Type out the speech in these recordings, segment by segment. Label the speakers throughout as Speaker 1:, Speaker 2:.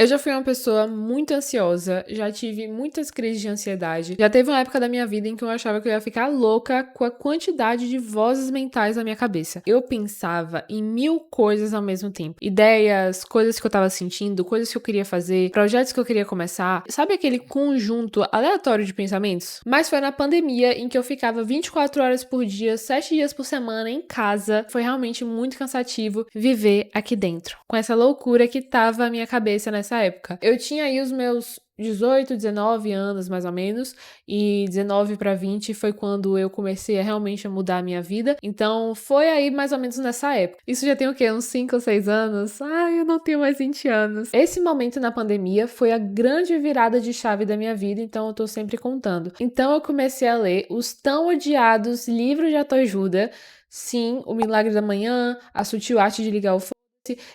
Speaker 1: Eu já fui uma pessoa muito ansiosa, já tive muitas crises de ansiedade. Já teve uma época da minha vida em que eu achava que eu ia ficar louca com a quantidade de vozes mentais na minha cabeça. Eu pensava em mil coisas ao mesmo tempo. Ideias, coisas que eu tava sentindo, coisas que eu queria fazer, projetos que eu queria começar. Sabe aquele conjunto aleatório de pensamentos? Mas foi na pandemia em que eu ficava 24 horas por dia, 7 dias por semana em casa. Foi realmente muito cansativo viver aqui dentro, com essa loucura que tava a minha cabeça nessa época. Eu tinha aí os meus 18, 19 anos, mais ou menos, e 19 para 20 foi quando eu comecei a realmente a mudar a minha vida. Então, foi aí mais ou menos nessa época. Isso já tem o quê? Uns 5 ou 6 anos? Ai, eu não tenho mais 20 anos. Esse momento na pandemia foi a grande virada de chave da minha vida, então eu tô sempre contando. Então, eu comecei a ler os tão odiados livros de autoajuda. Sim, O Milagre da Manhã, A Sutil Arte de Ligar o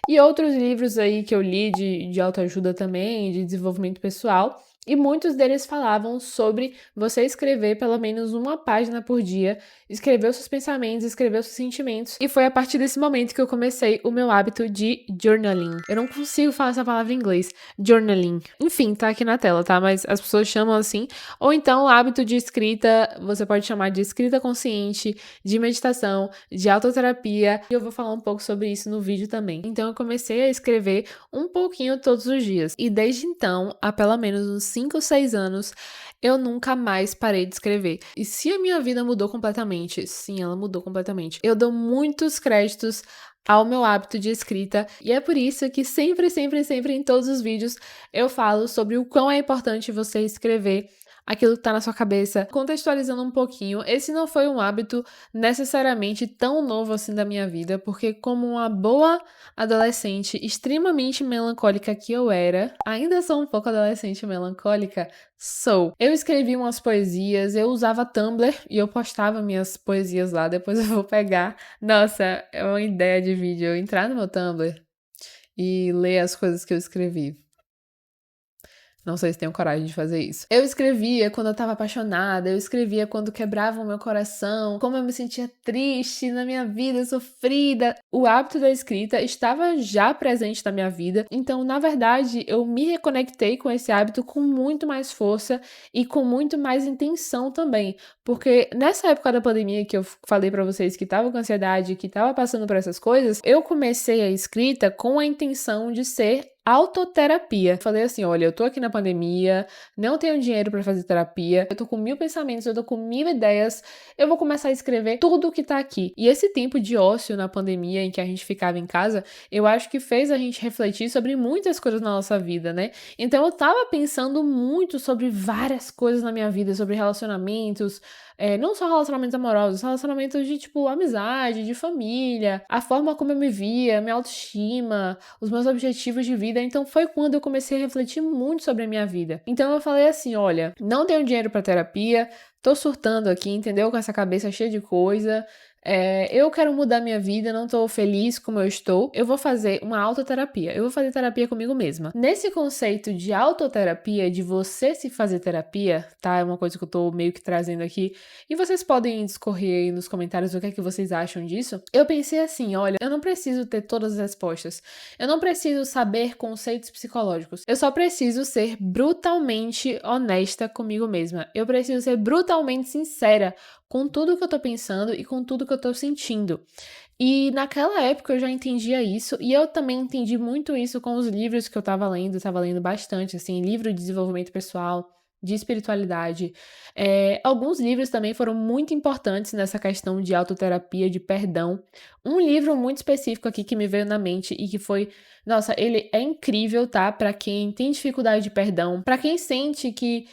Speaker 1: e outros livros aí que eu li de autoajuda também, de desenvolvimento pessoal. E muitos deles falavam sobre você escrever pelo menos uma página por dia, escrever os seus pensamentos, escrever os seus sentimentos. E foi a partir desse momento que eu comecei o meu hábito de journaling. Eu não consigo falar essa palavra em inglês. Journaling. Enfim, tá aqui na tela, tá? Mas as pessoas chamam assim. Ou então o hábito de escrita, você pode chamar de escrita consciente, de meditação, de autoterapia. E eu vou falar um pouco sobre isso no vídeo também. Então eu comecei a escrever um pouquinho todos os dias. E desde então, há pelo menos uns 5 ou 6 anos, eu nunca mais parei de escrever. E se a minha vida mudou completamente? Sim, ela mudou completamente. Eu dou muitos créditos ao meu hábito de escrita, e é por isso que sempre em todos os vídeos eu falo sobre o quão é importante você escrever aquilo que tá na sua cabeça. Contextualizando um pouquinho, esse não foi um hábito necessariamente tão novo assim da minha vida, porque como uma boa adolescente extremamente melancólica que eu era, ainda sou um pouco adolescente melancólica, eu escrevi umas poesias, eu usava Tumblr e eu postava minhas poesias lá, depois eu vou pegar. Nossa, é uma ideia de vídeo, eu entrar no meu Tumblr e ler as coisas que eu escrevi. Não sei se tenho coragem de fazer isso. Eu escrevia quando eu tava apaixonada, eu escrevia quando quebrava o meu coração, como eu me sentia triste na minha vida, sofrida. O hábito da escrita estava já presente na minha vida, então, na verdade, eu me reconectei com esse hábito com muito mais força e com muito mais intenção também. Porque nessa época da pandemia que eu falei pra vocês que tava com ansiedade, que tava passando por essas coisas, eu comecei a escrita com a intenção de ser autoterapia. Falei assim, olha, eu tô aqui na pandemia, não tenho dinheiro pra fazer terapia, eu tô com 1000 pensamentos, eu tô com 1000 ideias, eu vou começar a escrever tudo que tá aqui. E esse tempo de ócio na pandemia em que a gente ficava em casa, eu acho que fez a gente refletir sobre muitas coisas na nossa vida, né? Então eu tava pensando muito sobre várias coisas na minha vida, sobre relacionamentos, não só relacionamentos amorosos, relacionamentos de, tipo, amizade, de família, a forma como eu me via, minha autoestima, os meus objetivos de vida. Então foi quando eu comecei a refletir muito sobre a minha vida. Então eu falei assim, olha, não tenho dinheiro pra terapia, tô surtando aqui, entendeu? Com essa cabeça cheia de coisa. Eu quero mudar minha vida, não tô feliz como eu estou. Eu vou fazer uma autoterapia. Eu vou fazer terapia comigo mesma. Nesse conceito de autoterapia, de você se fazer terapia, tá? É uma coisa que eu tô meio que trazendo aqui. E vocês podem discorrer aí nos comentários o que é que vocês acham disso. Eu pensei assim, olha, eu não preciso ter todas as respostas. Eu não preciso saber conceitos psicológicos. Eu só preciso ser brutalmente honesta comigo mesma. Eu preciso ser brutalmente sincera com tudo que eu tô pensando e com tudo que eu tô sentindo. E naquela época eu já entendia isso, e eu também entendi muito isso com os livros que eu tava lendo bastante, assim, livro de desenvolvimento pessoal, de espiritualidade. Alguns livros também foram muito importantes nessa questão de autoterapia, de perdão. Um livro muito específico aqui que me veio na mente e que foi, nossa, ele é incrível, tá? Pra quem tem dificuldade de perdão, pra quem sente que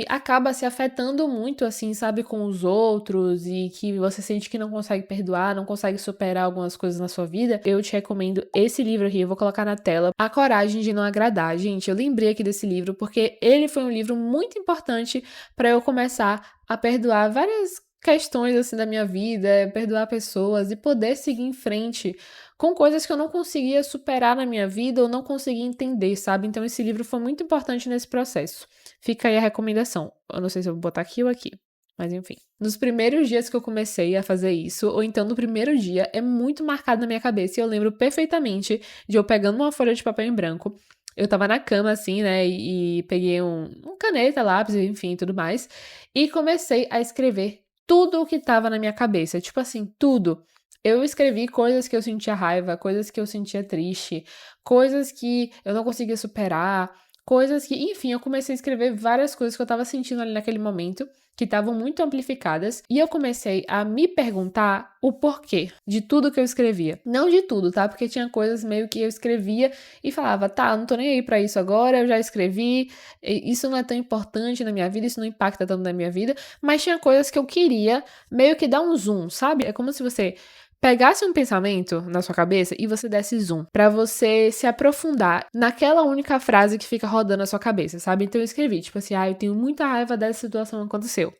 Speaker 1: acaba se afetando muito, assim, sabe, com os outros e que você sente que não consegue perdoar, não consegue superar algumas coisas na sua vida, eu te recomendo esse livro aqui, eu vou colocar na tela, A Coragem de Não Agradar. Gente, eu lembrei aqui desse livro porque ele foi um livro muito importante para eu começar a perdoar várias questões, assim, da minha vida, perdoar pessoas e poder seguir em frente com coisas que eu não conseguia superar na minha vida ou não conseguia entender, sabe? Então esse livro foi muito importante nesse processo. Fica aí a recomendação. Eu não sei se eu vou botar aqui ou aqui, mas enfim. Nos primeiros dias que eu comecei a fazer isso, ou então no primeiro dia, é muito marcado na minha cabeça e eu lembro perfeitamente de eu pegando uma folha de papel em branco, Eu estava na cama, assim, né, e peguei um caneta, lápis, enfim, tudo mais, e comecei a escrever tudo o que estava na minha cabeça, tipo assim, tudo. Eu escrevi coisas que eu sentia raiva, coisas que eu sentia triste, coisas que eu não conseguia superar, coisas que, enfim, eu comecei a escrever várias coisas que eu estava sentindo ali naquele momento, que estavam muito amplificadas, e eu comecei a me perguntar o porquê de tudo que eu escrevia. Não de tudo, tá? Porque tinha coisas meio que eu escrevia e falava, tá, não tô nem aí pra isso agora, eu já escrevi, isso não é tão importante na minha vida, isso não impacta tanto na minha vida, mas tinha coisas que eu queria meio que dar um zoom, sabe? É como se você pegasse um pensamento na sua cabeça e você desse zoom, pra você se aprofundar naquela única frase que fica rodando na sua cabeça, sabe? Então eu escrevi, tipo assim, eu tenho muita raiva dessa situação que aconteceu.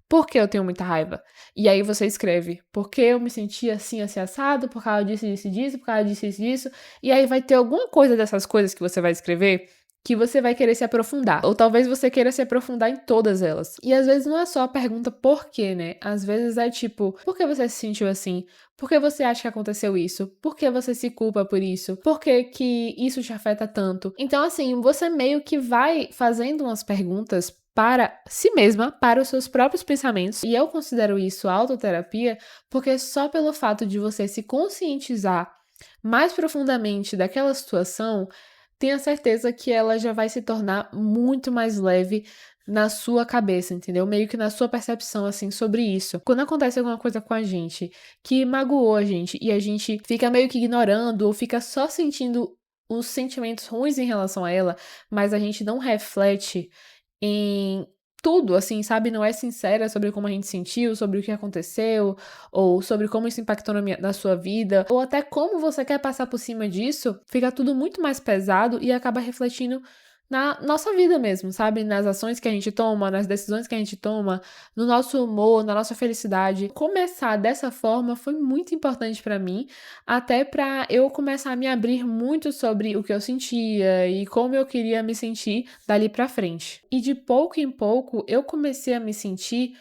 Speaker 1: Por que eu tenho muita raiva? E aí você escreve, porque eu me senti assim, assim, assado, por causa disso, disso, disso, por causa disso, disso, disso. E aí vai ter alguma coisa dessas coisas que você vai escrever que você vai querer se aprofundar. Ou talvez você queira se aprofundar em todas elas. E às vezes não é só a pergunta por quê, né? Às vezes é tipo, por que você se sentiu assim? Por que você acha que aconteceu isso? Por que você se culpa por isso? Por que isso te afeta tanto? Então, assim, você meio que vai fazendo umas perguntas para si mesma, para os seus próprios pensamentos. E eu considero isso autoterapia, porque só pelo fato de você se conscientizar mais profundamente daquela situação, tenha certeza que ela já vai se tornar muito mais leve na sua cabeça, entendeu? Meio que na sua percepção, assim, sobre isso. Quando acontece alguma coisa com a gente que magoou a gente e a gente fica meio que ignorando ou fica só sentindo os sentimentos ruins em relação a ela, mas a gente não reflete em tudo, assim, sabe? Não é sincera sobre como a gente sentiu, sobre o que aconteceu, ou sobre como isso impactou na sua vida, ou até como você quer passar por cima disso, fica tudo muito mais pesado e acaba refletindo na nossa vida mesmo, sabe? Nas ações que a gente toma, nas decisões que a gente toma, no nosso humor, na nossa felicidade. Começar dessa forma foi muito importante pra mim, até pra eu começar a me abrir muito sobre o que eu sentia e como eu queria me sentir dali pra frente. E de pouco em pouco eu comecei a me sentir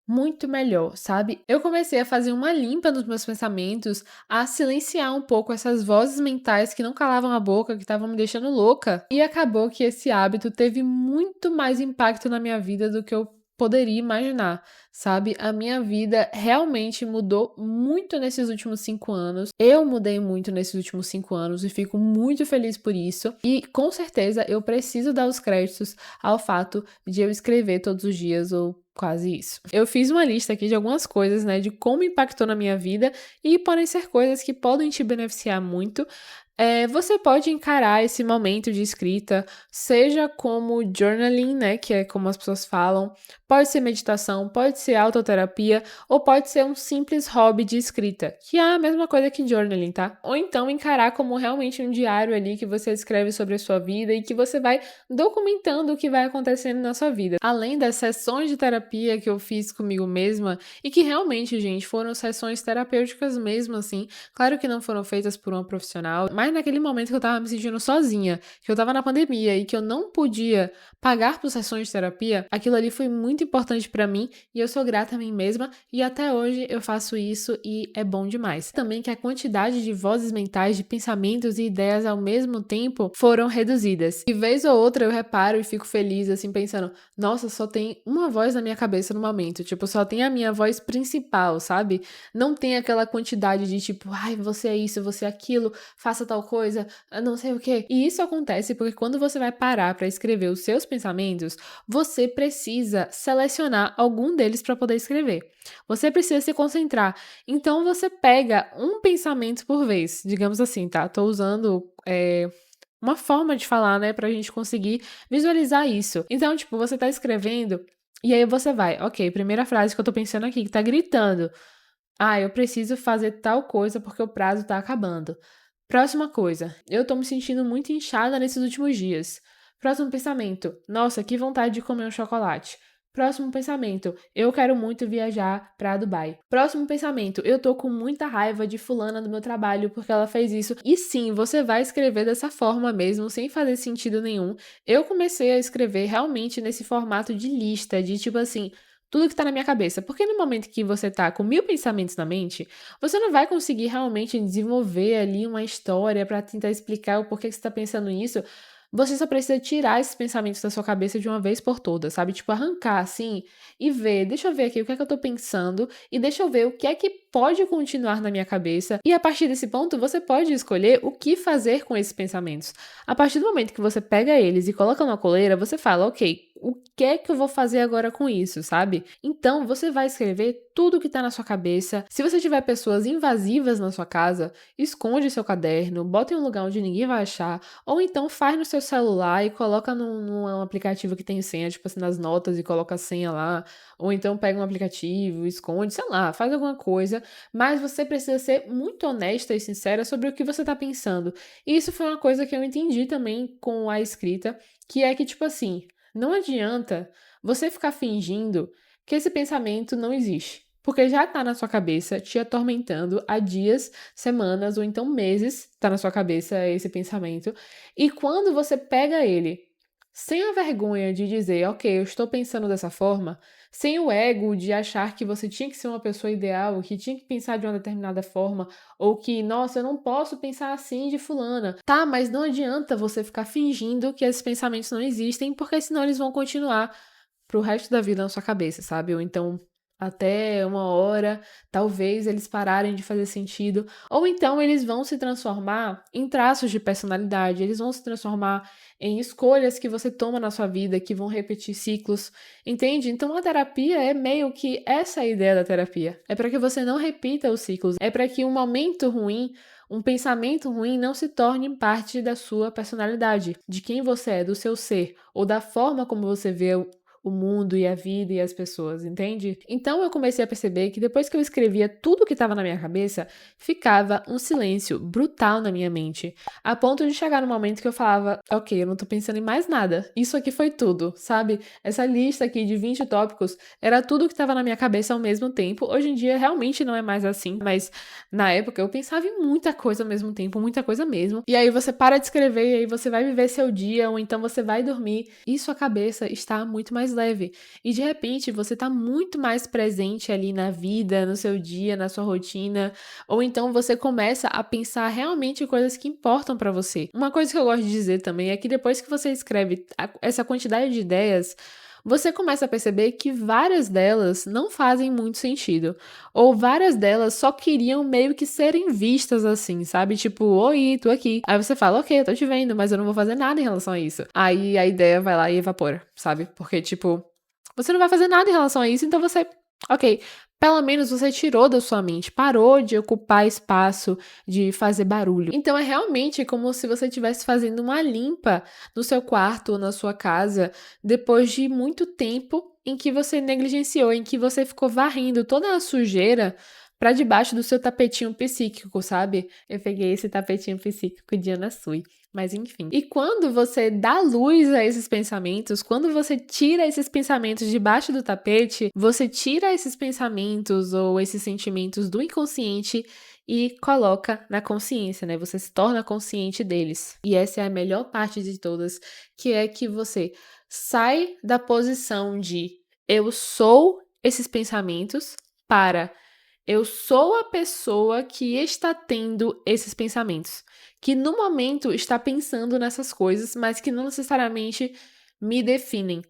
Speaker 1: muito melhor, sabe? Eu comecei a fazer uma limpa nos meus pensamentos, a silenciar um pouco essas vozes mentais que não calavam a boca, que estavam me deixando louca. E acabou que esse hábito teve muito mais impacto na minha vida do que eu poderia imaginar, sabe? A minha vida realmente mudou muito nesses últimos 5 anos. Eu mudei muito nesses últimos 5 anos e fico muito feliz por isso. E com certeza eu preciso dar os créditos ao fato de eu escrever todos os dias ou quase isso. Eu fiz uma lista aqui de algumas coisas, né, de como impactou na minha vida e podem ser coisas que podem te beneficiar muito. Você pode encarar esse momento de escrita, seja como journaling, né, que é como as pessoas falam, pode ser meditação, pode ser autoterapia, ou pode ser um simples hobby de escrita, que é a mesma coisa que journaling, tá? Ou então encarar como realmente um diário ali que você escreve sobre a sua vida e que você vai documentando o que vai acontecendo na sua vida. Além das sessões de terapia que eu fiz comigo mesma, e que realmente, gente, foram sessões terapêuticas mesmo, assim, claro que não foram feitas por uma profissional, mas naquele momento que eu tava me sentindo sozinha, que eu tava na pandemia e que eu não podia pagar por sessões de terapia, aquilo ali foi muito importante pra mim e eu sou grata a mim mesma e até hoje eu faço isso e é bom demais. Também que a quantidade de vozes mentais, de pensamentos e ideias ao mesmo tempo foram reduzidas. E vez ou outra eu reparo e fico feliz, assim, pensando, nossa, só tem uma voz na minha cabeça no momento, tipo, só tem a minha voz principal, sabe? Não tem aquela quantidade de tipo, ai, você é isso, você é aquilo, faça tal coisa, não sei o quê. E isso acontece porque quando você vai parar para escrever os seus pensamentos, você precisa selecionar algum deles para poder escrever. Você precisa se concentrar. Então você pega um pensamento por vez, digamos assim, tá? Tô usando uma forma de falar, né, pra gente conseguir visualizar isso. Então, tipo, você tá escrevendo e aí você vai, ok, primeira frase que eu tô pensando aqui, que tá gritando. Eu preciso fazer tal coisa porque o prazo tá acabando. Próxima coisa, eu tô me sentindo muito inchada nesses últimos dias. Próximo pensamento, nossa, que vontade de comer um chocolate. Próximo pensamento, eu quero muito viajar pra Dubai. Próximo pensamento, eu tô com muita raiva de fulana do meu trabalho porque ela fez isso. E sim, você vai escrever dessa forma mesmo, sem fazer sentido nenhum. Eu comecei a escrever realmente nesse formato de lista, de tipo assim, tudo que tá na minha cabeça. Porque no momento que você tá com 1000 pensamentos na mente, você não vai conseguir realmente desenvolver ali uma história pra tentar explicar o porquê que você tá pensando nisso, Você só precisa tirar esses pensamentos da sua cabeça de uma vez por todas, sabe? Tipo, arrancar assim e ver, deixa eu ver aqui o que é que eu tô pensando e deixa eu ver o que é que pode continuar na minha cabeça. E a partir desse ponto, você pode escolher o que fazer com esses pensamentos. A partir do momento que você pega eles e coloca numa coleira, você fala, ok, o que é que eu vou fazer agora com isso, sabe? Então, você vai escrever tudo que tá na sua cabeça. Se você tiver pessoas invasivas na sua casa, esconde seu caderno, bota em um lugar onde ninguém vai achar, ou então faz no seu celular e coloca num aplicativo que tem senha, tipo assim, nas notas e coloca a senha lá, ou então pega um aplicativo, esconde, sei lá, faz alguma coisa, mas você precisa ser muito honesta e sincera sobre o que você tá pensando. E isso foi uma coisa que eu entendi também com a escrita, que é que, tipo assim, não adianta você ficar fingindo que esse pensamento não existe. Porque já tá na sua cabeça, te atormentando há dias, semanas ou então meses, tá na sua cabeça esse pensamento. E quando você pega ele, sem a vergonha de dizer, ok, eu estou pensando dessa forma, sem o ego de achar que você tinha que ser uma pessoa ideal, que tinha que pensar de uma determinada forma, ou que, nossa, eu não posso pensar assim de fulana. Tá, mas não adianta você ficar fingindo que esses pensamentos não existem, porque senão eles vão continuar pro resto da vida na sua cabeça, sabe? Ou então até uma hora, talvez eles pararem de fazer sentido, ou então eles vão se transformar em traços de personalidade, eles vão se transformar em escolhas que você toma na sua vida, que vão repetir ciclos, entende? Então a terapia é meio que essa é a ideia da terapia. É para que você não repita os ciclos, é para que um momento ruim, um pensamento ruim não se torne parte da sua personalidade, de quem você é, do seu ser, ou da forma como você vê o mundo e a vida e as pessoas, entende? Então eu comecei a perceber que depois que eu escrevia tudo que estava na minha cabeça, ficava um silêncio brutal na minha mente, a ponto de chegar no momento que eu falava, ok, eu não tô pensando em mais nada, isso aqui foi tudo, sabe? Essa lista aqui de 20 tópicos era tudo que estava na minha cabeça ao mesmo tempo. Hoje em dia realmente não é mais assim, mas na época eu pensava em muita coisa ao mesmo tempo, muita coisa mesmo. E aí você para de escrever e aí você vai viver seu dia, ou então você vai dormir e sua cabeça está muito mais leve. E de repente você está muito mais presente ali na vida, no seu dia, na sua rotina, ou então você começa a pensar realmente em coisas que importam para você. Uma coisa que eu gosto de dizer também é que depois que você escreve essa quantidade de ideias, você começa a perceber que várias delas não fazem muito sentido. Ou várias delas só queriam meio que serem vistas assim, sabe? Tipo, oi, tô aqui. Aí você fala, ok, eu tô te vendo, mas eu não vou fazer nada em relação a isso. Aí a ideia vai lá e evapora, sabe? Porque, tipo, você não vai fazer nada em relação a isso, então você, ok, pelo menos você tirou da sua mente, parou de ocupar espaço, de fazer barulho. Então é realmente como se você estivesse fazendo uma limpa no seu quarto ou na sua casa depois de muito tempo em que você negligenciou, em que você ficou varrendo toda a sujeira pra debaixo do seu tapetinho psíquico, sabe? Eu peguei esse tapetinho psíquico de Ana Sui. Mas enfim. E quando você dá luz a esses pensamentos, quando você tira esses pensamentos debaixo do tapete, você tira esses pensamentos ou esses sentimentos do inconsciente e coloca na consciência, né? Você se torna consciente deles. E essa é a melhor parte de todas, que é que você sai da posição de eu sou esses pensamentos para eu sou a pessoa que está tendo esses pensamentos, que no momento está pensando nessas coisas, mas que não necessariamente me definem.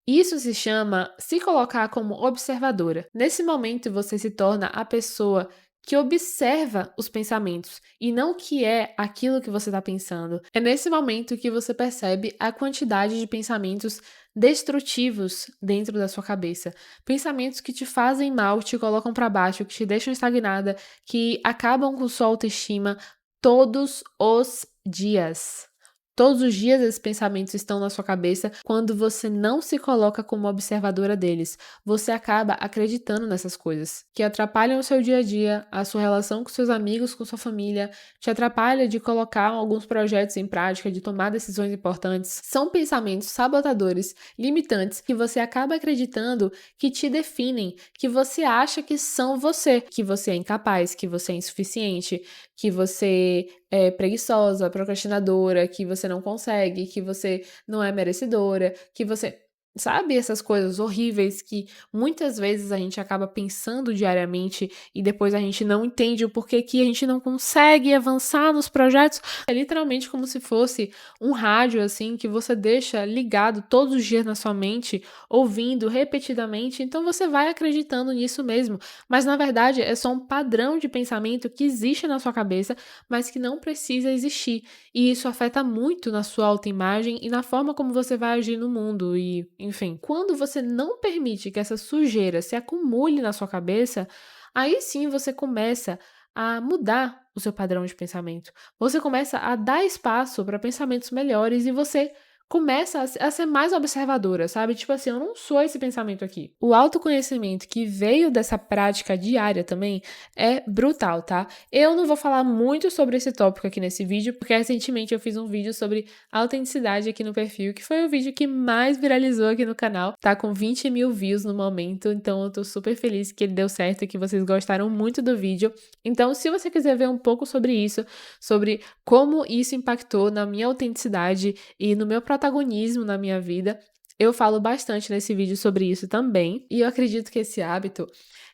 Speaker 1: Isso se chama se colocar como observadora. Nesse momento, você se torna a pessoa que observa os pensamentos e não que é aquilo que você está pensando. É nesse momento que você percebe a quantidade de pensamentos destrutivos dentro da sua cabeça. Pensamentos que te fazem mal, que te colocam para baixo, que te deixam estagnada, que acabam com sua autoestima todos os dias. Todos os dias esses pensamentos estão na sua cabeça quando você não se coloca como observadora deles. Você acaba acreditando nessas coisas, que atrapalham o seu dia a dia, a sua relação com seus amigos, com sua família, te atrapalha de colocar alguns projetos em prática, de tomar decisões importantes. São pensamentos sabotadores, limitantes, que você acaba acreditando que te definem, que você acha que são você, que você é incapaz, que você é insuficiente, que você é preguiçosa, procrastinadora, que você não consegue, que você não é merecedora, que você... Sabe, essas coisas horríveis que muitas vezes a gente acaba pensando diariamente e depois a gente não entende o porquê que a gente não consegue avançar nos projetos. É literalmente como se fosse um rádio, assim, que você deixa ligado todos os dias na sua mente, ouvindo repetidamente, então você vai acreditando nisso mesmo. Mas na verdade é só um padrão de pensamento que existe na sua cabeça, mas que não precisa existir. E isso afeta muito na sua autoimagem e na forma como você vai agir no mundo e, enfim. Quando você não permite que essa sujeira se acumule na sua cabeça, aí sim você começa a mudar o seu padrão de pensamento. Você começa a dar espaço para pensamentos melhores e você começa a ser mais observadora, sabe? Tipo assim, eu não sou esse pensamento aqui. O autoconhecimento que veio dessa prática diária também é brutal, tá? Eu não vou falar muito sobre esse tópico aqui nesse vídeo, porque recentemente eu fiz um vídeo sobre autenticidade aqui no perfil, que foi o vídeo que mais viralizou aqui no canal. Tá com 20 mil views no momento, então eu tô super feliz que ele deu certo e que vocês gostaram muito do vídeo. Então, se você quiser ver um pouco sobre isso, sobre como isso impactou na minha autenticidade e no meu protagonismo na minha vida, eu falo bastante nesse vídeo sobre isso também. E eu acredito que esse hábito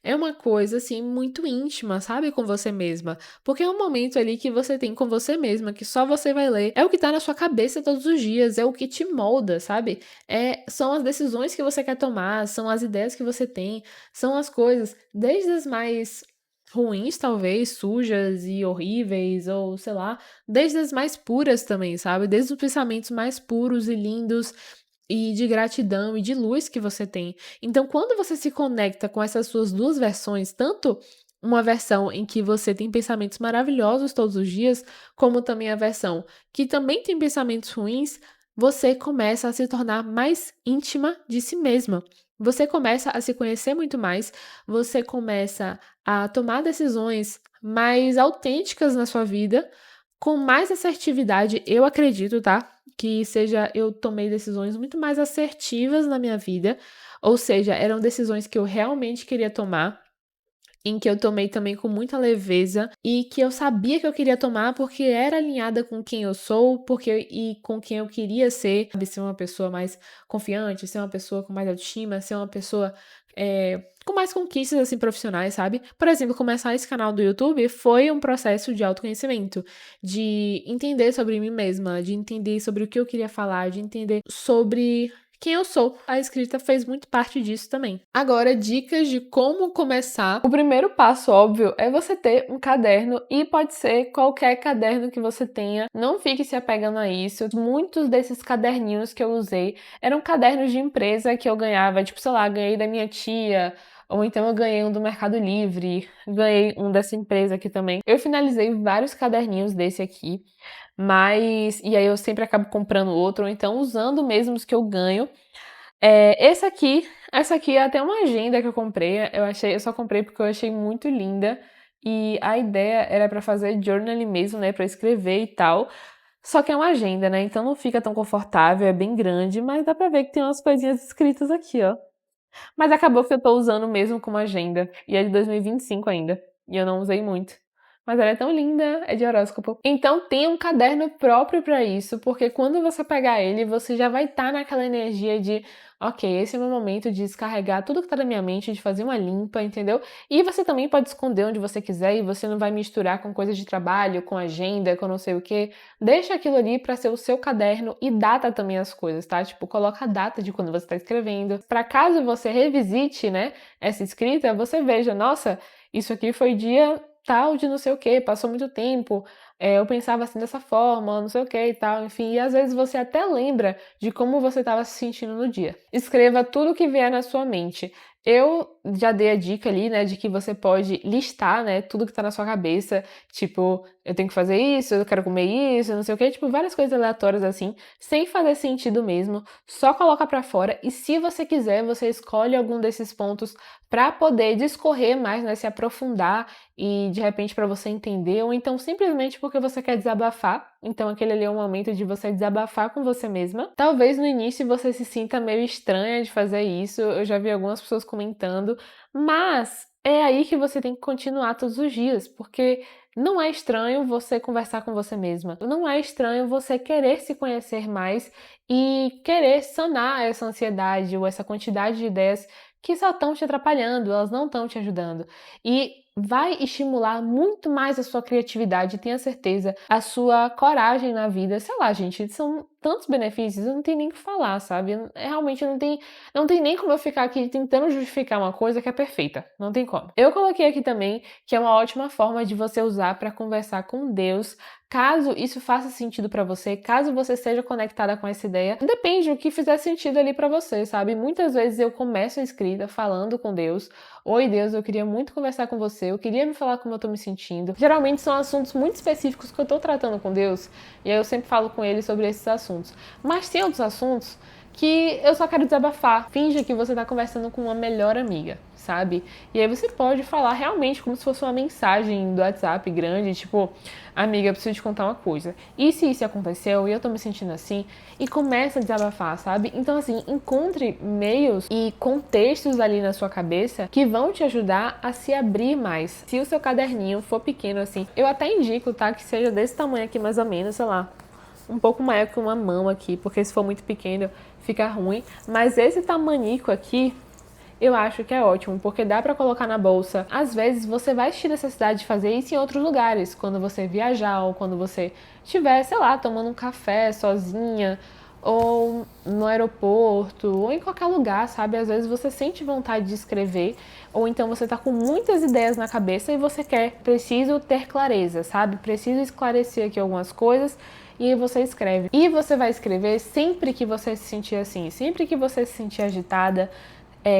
Speaker 1: é uma coisa, assim, muito íntima, sabe, com você mesma. Porque é um momento ali que você tem com você mesma, que só você vai ler. É o que tá na sua cabeça todos os dias, é o que te molda, sabe? São as decisões que você quer tomar, são as ideias que você tem, são as coisas, desde as mais ruins, talvez, sujas e horríveis, ou sei lá, desde as mais puras também, sabe? Desde os pensamentos mais puros e lindos e de gratidão e de luz que você tem. Então, quando você se conecta com essas suas duas versões, tanto uma versão em que você tem pensamentos maravilhosos todos os dias, como também a versão que também tem pensamentos ruins, você começa a se tornar mais íntima de si mesma. Você começa a se conhecer muito mais, você começa a tomar decisões mais autênticas na sua vida, com mais assertividade, eu acredito, tá? Que seja, eu tomei decisões muito mais assertivas na minha vida, ou seja, eram decisões que eu realmente queria tomar, em que eu tomei também com muita leveza e que eu sabia que eu queria tomar porque era alinhada com quem eu sou, porque e com quem eu queria ser, sabe? Ser uma pessoa mais confiante, ser uma pessoa com mais autoestima, ser uma pessoa com mais conquistas assim profissionais, sabe? Por exemplo, começar esse canal do YouTube foi um processo de autoconhecimento, de entender sobre mim mesma, de entender sobre o que eu queria falar, de entender sobre quem eu sou. A escrita fez muito parte disso também. Agora, dicas de como começar. O primeiro passo, óbvio, é você ter um caderno e pode ser qualquer caderno que você tenha. Não fique se apegando a isso. Muitos desses caderninhos que eu usei eram cadernos de empresa que eu ganhava, tipo, sei lá, ganhei da minha tia, ou então eu ganhei um do Mercado Livre, ganhei um dessa empresa aqui também. Eu finalizei vários caderninhos desse aqui. E aí eu sempre acabo comprando outro, ou então usando mesmo os que eu ganho. Essa aqui é até uma agenda que eu comprei. Eu só comprei porque eu achei muito linda. E a ideia era pra fazer journaling mesmo, né? Pra escrever e tal. Só que é uma agenda, né? Então não fica tão confortável, é bem grande, mas dá pra ver que tem umas coisinhas escritas aqui, ó. Mas acabou que eu tô usando mesmo como agenda. E é de 2025 ainda. E eu não usei muito. Mas ela é tão linda, é de horóscopo. Então tenha um caderno próprio pra isso, porque quando você pegar ele, você já vai estar naquela energia de, ok, esse é o meu momento de descarregar tudo que tá na minha mente, de fazer uma limpa, entendeu? E você também pode esconder onde você quiser e você não vai misturar com coisas de trabalho, com agenda, com não sei o quê. Deixa aquilo ali pra ser o seu caderno e data também as coisas, tá? Tipo, coloca a data de quando você tá escrevendo. Pra caso você revisite, né, essa escrita, você veja, nossa, isso aqui foi dia tal de não sei o que, passou muito tempo, eu pensava assim dessa forma, não sei o que e tal, enfim, e às vezes você até lembra de como você estava se sentindo no dia. Escreva tudo que vier na sua mente. Eu já dei a dica ali, né, de que você pode listar, né, tudo que tá na sua cabeça, tipo, eu tenho que fazer isso, eu quero comer isso, não sei o que, tipo, várias coisas aleatórias assim, sem fazer sentido mesmo, só coloca pra fora e se você quiser, você escolhe algum desses pontos pra poder discorrer mais, né, se aprofundar e de repente para você entender, ou então simplesmente porque você quer desabafar. Então aquele ali é um momento de você desabafar com você mesma. Talvez no início você se sinta meio estranha de fazer isso, eu já vi algumas pessoas comentando, mas é aí que você tem que continuar todos os dias, porque não é estranho você conversar com você mesma. Não é estranho você querer se conhecer mais e querer sanar essa ansiedade ou essa quantidade de ideias que só estão te atrapalhando, elas não estão te ajudando. E vai estimular muito mais a sua criatividade, tenha certeza, a sua coragem na vida. Sei lá, gente, são tantos benefícios, eu não tenho nem o que falar, sabe? Realmente não tem nem como eu ficar aqui tentando justificar uma coisa que é perfeita. Não tem como. Eu coloquei aqui também que é uma ótima forma de você usar para conversar com Deus, caso isso faça sentido para você, caso você esteja conectada com essa ideia. Depende do que fizer sentido ali para você, sabe? Muitas vezes eu começo a escrita falando com Deus. Oi, Deus, eu queria muito conversar com você, eu queria me falar como eu tô me sentindo. Geralmente são assuntos muito específicos que eu tô tratando com Deus, e aí eu sempre falo com ele sobre esses assuntos. Mas tem outros assuntos que eu só quero desabafar. Finge que você tá conversando com uma melhor amiga, sabe? E aí você pode falar realmente como se fosse uma mensagem do WhatsApp grande, tipo, amiga, eu preciso te contar uma coisa. E se isso aconteceu e eu tô me sentindo assim? E começa a desabafar, sabe? Então, assim, encontre meios e contextos ali na sua cabeça que vão te ajudar a se abrir mais. Se o seu caderninho for pequeno assim, eu até indico, tá? Que seja desse tamanho aqui mais ou menos, sei lá, um pouco maior que uma mão aqui, porque se for muito pequeno fica ruim. Mas esse tamanico aqui, eu acho que é ótimo, porque dá pra colocar na bolsa. Às vezes você vai sentir necessidade de fazer isso em outros lugares, quando você viajar ou quando você estiver, sei lá, tomando um café sozinha, ou no aeroporto, ou em qualquer lugar, sabe? Às vezes você sente vontade de escrever, ou então você tá com muitas ideias na cabeça e você preciso ter clareza, sabe? Preciso esclarecer aqui algumas coisas. E aí você escreve. E você vai escrever sempre que você se sentir assim, sempre que você se sentir agitada,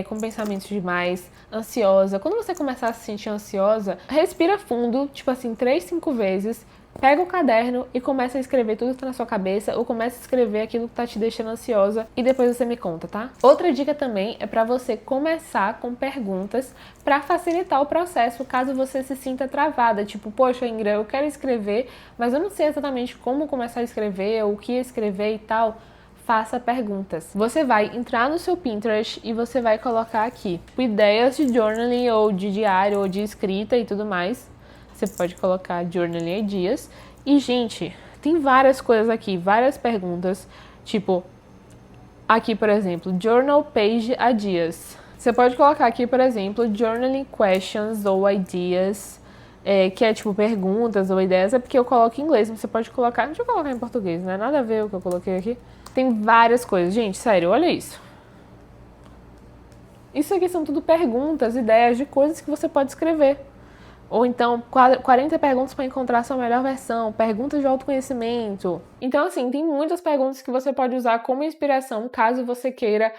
Speaker 1: com pensamentos demais, ansiosa. Quando você começar a se sentir ansiosa, respira fundo, tipo assim, 3, 5 vezes, pega o caderno e começa a escrever tudo que tá na sua cabeça, ou começa a escrever aquilo que tá te deixando ansiosa, e depois você me conta, tá? Outra dica também é pra você começar com perguntas pra facilitar o processo, caso você se sinta travada, tipo, poxa, Ingra, eu quero escrever, mas eu não sei exatamente como começar a escrever, ou o que escrever e tal. Faça perguntas. Você vai entrar no seu Pinterest e você vai colocar aqui ideias de journaling ou de diário ou de escrita e tudo mais. Você pode colocar journaling ideas. E, gente, tem várias coisas aqui, várias perguntas. Tipo, aqui, por exemplo, journal page ideas. Você pode colocar aqui, por exemplo, journaling questions ou ideas, que é tipo perguntas ou ideias. É porque eu coloco em inglês, mas você pode colocar... Deixa eu colocar em português, não é nada a ver o que eu coloquei aqui. Tem várias coisas. Gente, sério, olha isso. Isso aqui são tudo perguntas, ideias de coisas que você pode escrever. Ou então, 40 perguntas para encontrar sua melhor versão, perguntas de autoconhecimento. Então, assim, tem muitas perguntas que você pode usar como inspiração, caso você queira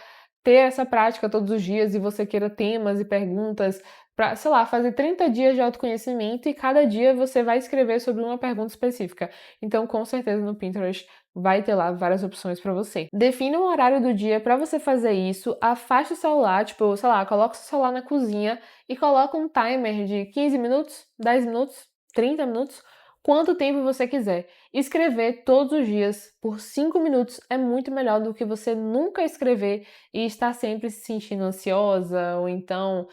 Speaker 1: ter essa prática todos os dias e você queira temas e perguntas para, sei lá, fazer 30 dias de autoconhecimento e cada dia você vai escrever sobre uma pergunta específica. Então, com certeza no Pinterest vai ter lá várias opções para você. Defina um horário do dia para você fazer isso, afaste o celular, tipo, sei lá, coloca o seu celular na cozinha e coloca um timer de 15 minutos, 10 minutos, 30 minutos, quanto tempo você quiser. Escrever todos os dias por 5 minutos é muito melhor do que você nunca escrever e estar sempre se sentindo ansiosa ou então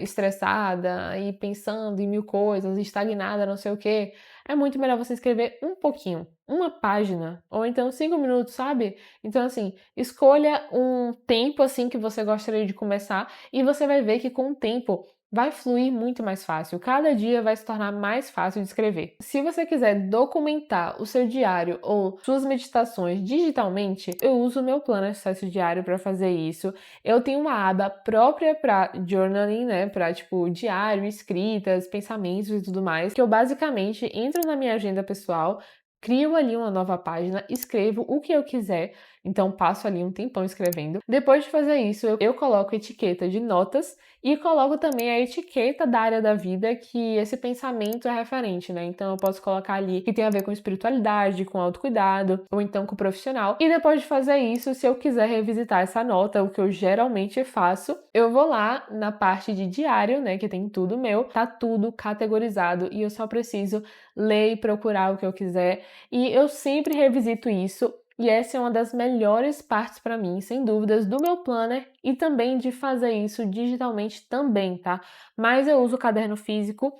Speaker 1: estressada e pensando em mil coisas, estagnada, não sei o quê. É muito melhor você escrever um pouquinho, uma página, ou então 5 minutos, sabe? Então, assim, escolha um tempo assim que você gostaria de começar e você vai ver que com o tempo vai fluir muito mais fácil. Cada dia vai se tornar mais fácil de escrever. Se você quiser documentar o seu diário ou suas meditações digitalmente, eu uso o meu plano de sucesso diário para fazer isso. Eu tenho uma aba própria para journaling, né, para tipo diário, escritas, pensamentos e tudo mais, que eu basicamente entro na minha agenda pessoal, crio ali uma nova página, escrevo o que eu quiser, então passo ali um tempão escrevendo. Depois de fazer isso, eu coloco etiqueta de notas e coloco também a etiqueta da área da vida que esse pensamento é referente, né? Então eu posso colocar ali que tem a ver com espiritualidade, com autocuidado, ou então com profissional. E depois de fazer isso, se eu quiser revisitar essa nota, o que eu geralmente faço, eu vou lá na parte de diário, né, que tem tudo meu, tá tudo categorizado e eu só preciso ler e procurar o que eu quiser. E eu sempre revisito isso. E essa é uma das melhores partes para mim, sem dúvidas, do meu planner e também de fazer isso digitalmente também, tá? Mas eu uso o caderno físico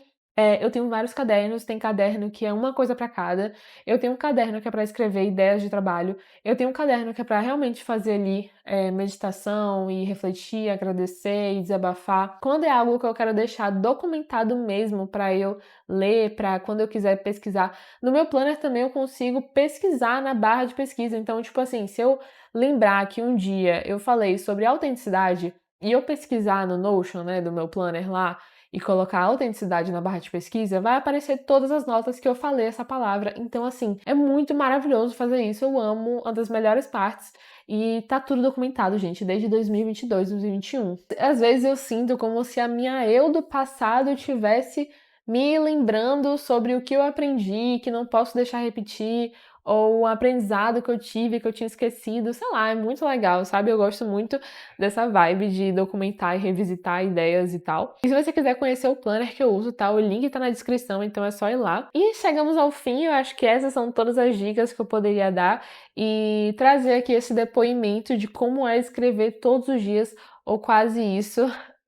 Speaker 1: Eu tenho vários cadernos, tem caderno que é uma coisa para cada, eu tenho um caderno que é para escrever ideias de trabalho, eu tenho um caderno que é para realmente fazer ali, meditação e refletir, agradecer e desabafar. Quando é algo que eu quero deixar documentado mesmo para eu ler, para quando eu quiser pesquisar. No meu planner também eu consigo pesquisar na barra de pesquisa, então, tipo assim, se eu lembrar que um dia eu falei sobre autenticidade e eu pesquisar no Notion, né, do meu planner lá, e colocar autenticidade na barra de pesquisa, vai aparecer todas as notas que eu falei essa palavra. Então, assim, é muito maravilhoso fazer isso. Eu amo, uma das melhores partes. E tá tudo documentado, gente, desde 2022, 2021. Às vezes eu sinto como se a minha eu do passado tivesse me lembrando sobre o que eu aprendi, que não posso deixar repetir, ou o aprendizado que eu tive, que eu tinha esquecido, sei lá, é muito legal, sabe? Eu gosto muito dessa vibe de documentar e revisitar ideias e tal. E se você quiser conhecer o planner que eu uso, tá? O link tá na descrição, então é só ir lá. E chegamos ao fim, eu acho que essas são todas as dicas que eu poderia dar e trazer aqui esse depoimento de como é escrever todos os dias, ou quase isso,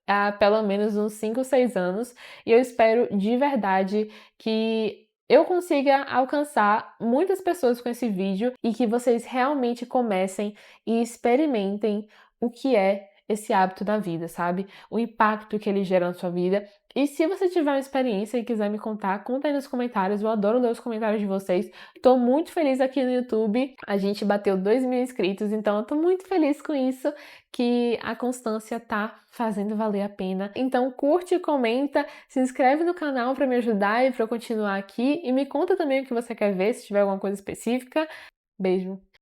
Speaker 1: há pelo menos uns 5, 6 anos. E eu espero de verdade que eu consiga alcançar muitas pessoas com esse vídeo e que vocês realmente comecem e experimentem o que é esse hábito da vida, sabe? O impacto que ele gera na sua vida. E se você tiver uma experiência e quiser me contar, conta aí nos comentários. Eu adoro ler os comentários de vocês. Tô muito feliz aqui no YouTube. A gente bateu 2.000 inscritos, então eu tô muito feliz com isso, que a constância tá fazendo valer a pena. Então curte, comenta, se inscreve no canal para me ajudar e para eu continuar aqui. E me conta também o que você quer ver, se tiver alguma coisa específica. Beijo!